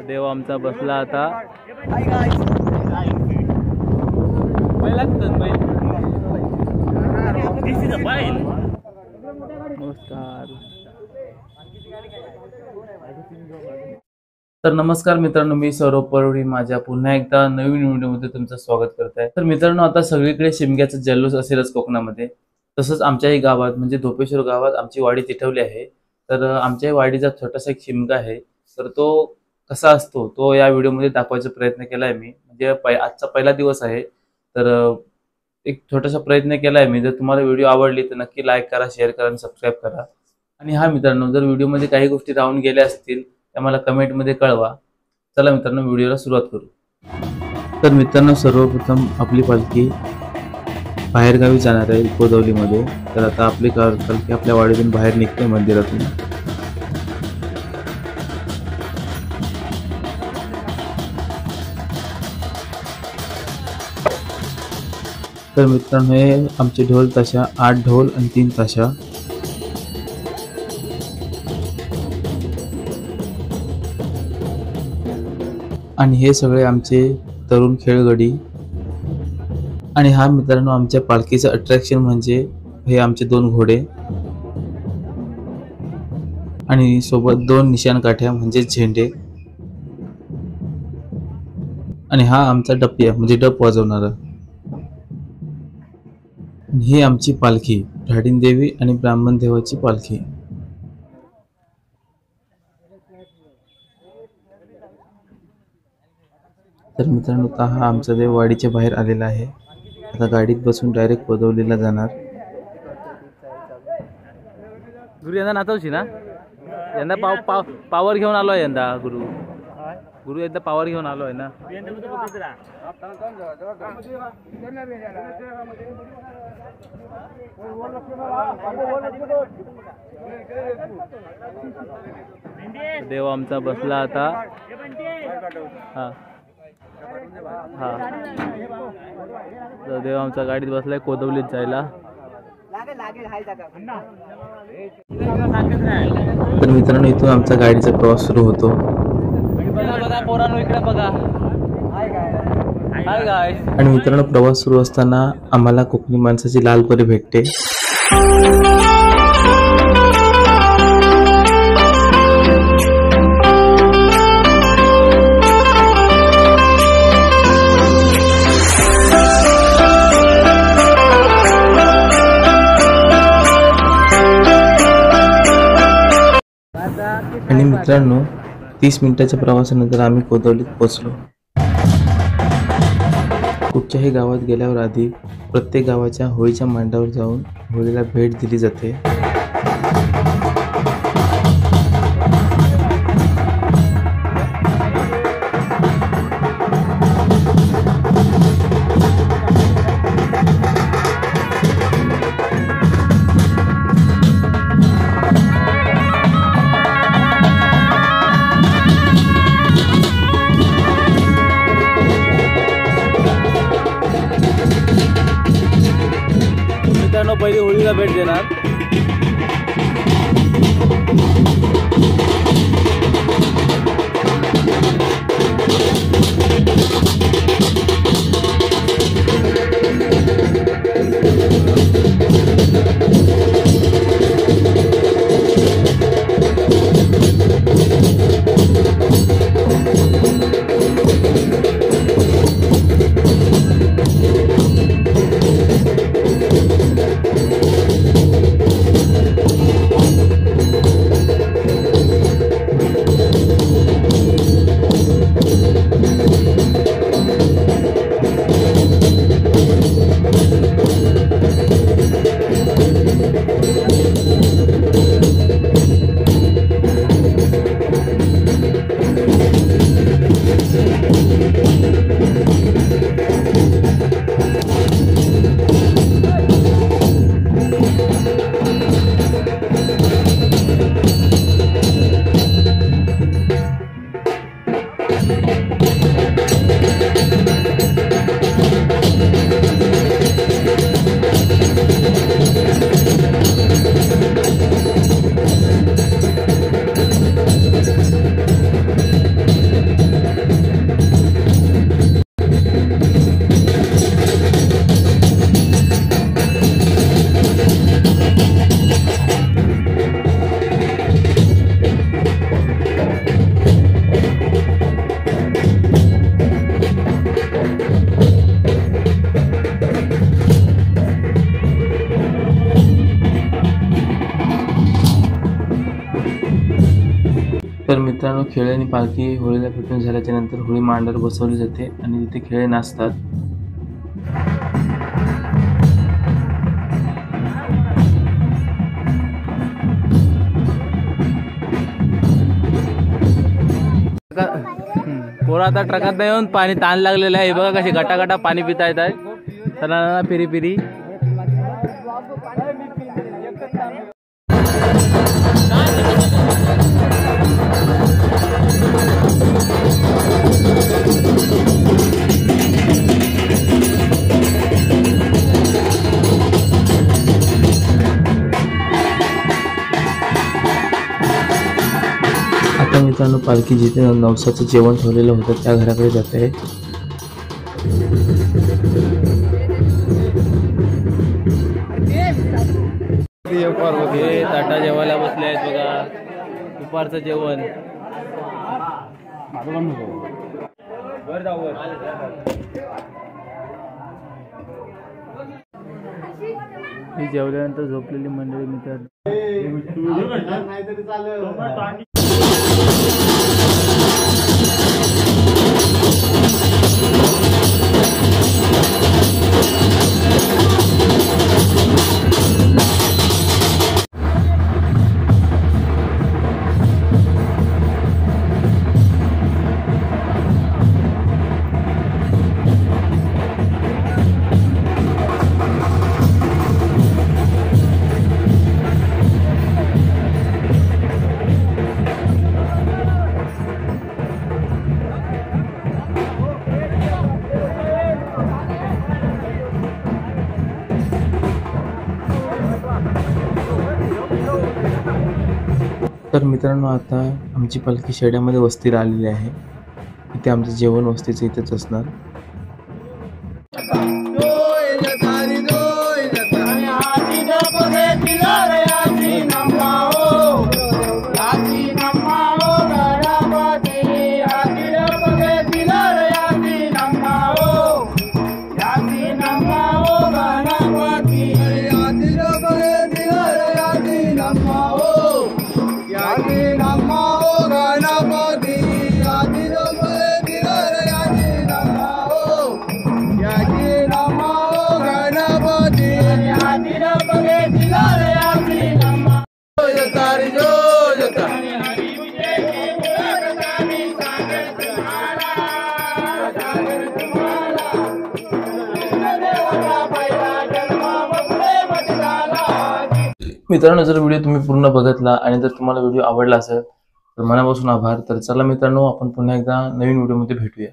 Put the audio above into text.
देव आमचा बसला आता। तर नमस्कार मित्रांनो, मी सौरभ परवडी माझ्या पुन्हा एकदा नवीन व्हिडिओमध्ये तुमचं स्वागत करत आहे। तर मित्रांनो, आता सगळीकडे शिमग्याचा जल्लोष असेलच कोकणामध्ये, तसंच आमच्याही गावात म्हणजे धोपेश्वर गावात आमची वाडी तिठवली आहे। तर आमच्या वाडीचा छोटासा एक शिमगा आहे, तर तो कसा असतो तो या व्हिडिओमध्ये दाखवायचा प्रयत्न केलाय मी। म्हणजे आजचा पहिला दिवस आहे, तर एक छोटासा प्रयत्न केलाय मी। जर तुम्हाला व्हिडिओ आवडली तर नक्की लाईक करा, शेअर करा आणि सबस्क्राईब करा। आणि हा मित्रांनो, जर व्हिडिओमध्ये काही गोष्टी राहून गेल्या असतील तर मला कमेंटमध्ये कळवा। चला मित्रांनो, व्हिडिओला सुरुवात करू। तर मित्रांनो, सर्वप्रथम आपली पालखी बाहेरगावी जाणार आहे कोदवलीमध्ये। तर आता आपली पालखी आपल्या वाडीतून बाहेर निघते मंदिरातून। तर मित्रांनो, हे आमचे ढोल ताशा, 8 ढोल आणि 3 ताशा। आणि हे सगळे आमचे तरुण खेळगडी। आणि हा मित्रांनो, आमच्या पालखीचं अट्रॅक्शन म्हणजे हे आमचे 2 घोडे आणि सोबत 2 निशाण काठ्या म्हणजे झेंडे। आणि हा आमचा डपिया म्हणजे डप वाजवणारा। ही आमची पालखी, ढाडीन देवी आणि ब्राह्मण देवाची पालखी। तर मित्रांनो, हा आमचा देव वाडीच्या बाहेर आलेला आहे। आता गाडीत बसून डायरेक्ट कोदवलीला जाणार। गुरु यंदा नाचवशी ना, यंदा पावर घेऊन आलोय। यंदा गुरु एकदा पावर घेऊन आलोय ना। देव आमचा बसला आता। हा हा, तर देव आमचा गाडीत बसलाय कोदवलीत जायला। तर मित्रांनो, इथून आमचा गाडीचा प्रवास सुरू होतो। आणि मित्रांनो, प्रवास सुरू असताना आम्हाला कोकणी माणसाची लाल परी भेटते। आणि मित्रांनो, 30 मिनिटाच्या प्रवासानंतर आम्ही कोदवलीत पोहोचलो। कुठच्याही गावात गेल्यावर आधी प्रत्येक गावाच्या होळीच्या मांडावर जाऊन होळीला भेट दिली जाते। पहिली होळीला भेट देणार। तर मित्रांनो, खेळे आणि पालखी होळीला पेटून झाल्याच्या नंतर होळी मांडावर बसवली जाते आणि तिथे खेळे नाचतात. पोरं आता ट्रकात येऊन पाणी ताण लागलेलं आहे. बघा कशी गटागटा पाणी पिता येत आहेत. चला फिरी फिरी. आता मित्रांनो, पालखी जिथे नवसाचं जेवण ठेवलेलं होतं त्या घराकडे जात आहे. ताटा जेवायला बसले आहेत बघा. दुपारचं जेवण. ही जेवल्यानंतर झोपलेली मंडळी मित्रांनो. तर मित्रांनो, आता आमची पालखी शेड्यामध्ये वस्तीला आलेली आहे. इथे आमचं जेवण वस्तीचं इथेच असणार. मित्रांनो, जर व्हिडिओ तुम्ही पूर्ण बघितला आणि जर तुम्हाला व्हिडिओ आवडला असेल तर मनापासून आभार. तर चला मित्रांनो, आपण पुन्हा एकदा नवीन व्हिडिओमध्ये भेटूया.